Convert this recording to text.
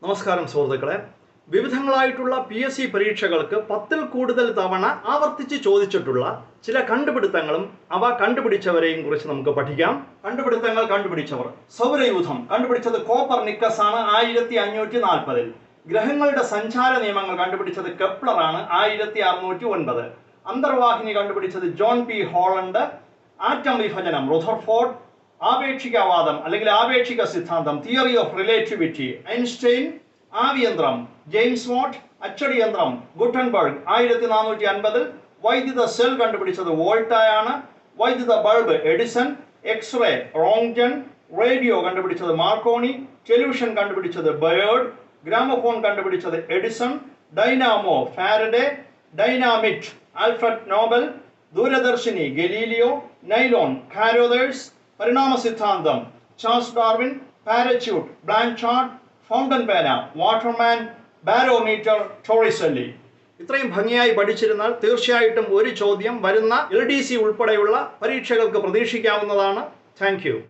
നമസ്കാരം സുഹൃത്തുക്കളെ. വിവിധങ്ങളായിട്ടുള്ള PSC പരീക്ഷകൾക്ക് 10ൽ കൂടുതൽ തവണ ആവർത്തിച്ച് ചോദിച്ചിട്ടുള്ള ചില കണ്ടുപിടുത്തങ്ങളും അവ കണ്ടുപിടിച്ചവരെയും കുറിച്ച് നമുക്ക് പഠിക്കാം. കണ്ടുപിടിച്ചവർ. സൗരയൂഥം കണ്ടുപിടിച്ചത് കോപ്പർനിക്കസ് ആണ് 1540. ഗ്രഹങ്ങളുടെ സഞ്ചാര നിയമങ്ങൾ കണ്ടുപിടിച്ചത് കെപ്ലർ ആണ് 1609. അന്തർവാഹിനി കണ്ടുപിടിച്ചത് ജോൺ പി ഹോളണ്ട്. ആറ്റം വിഭജനം റുദർഫോർഡ്. ആപേക്ഷികവാദം അല്ലെങ്കിൽ ആപേക്ഷിക സിദ്ധാന്തം തിയറി ഓഫ് റിലേറ്റിവിറ്റി ഐൻസ്റ്റൈൻ. ആവിയന്ത്രം ജെയിംസ് വാട്ട്. അച്ചടിയന്ത്രം ഗുട്ടൻബർഗ് 1450. വൈദ്യുത സെൽ കണ്ടുപിടിച്ചത് വോൾട്ടയാണ്. വൈദ്യുത bulb Edison. X-ray Roentgen. Radio കണ്ടുപിടിച്ചത് മാർക്കോണി. ടെലിവിഷൻ കണ്ടുപിടിച്ചത് ബയേർഡ്. ഗ്രാമഫോൺ കണ്ടുപിടിച്ചത് Edison. Dynamo Faraday. Dynamite Alfred Nobel. ദൂരദർശിനി ഗലീലിയോ. Nylon Carothers. പരിണാമ സിദ്ധാന്തം Charles Darwin. Parachute Blanchard. Fountain പേന വാട്ടർമാൻ. Barometer Torricelli. ഇത്രയും ഭംഗിയായി പഠിച്ചിരുന്നാൽ തീർച്ചയായിട്ടും ഒരു ചോദ്യം വരുന്ന LDC ഉൾപ്പെടെയുള്ള പരീക്ഷകൾക്ക് പ്രതീക്ഷിക്കാവുന്നതാണ്. Thank U.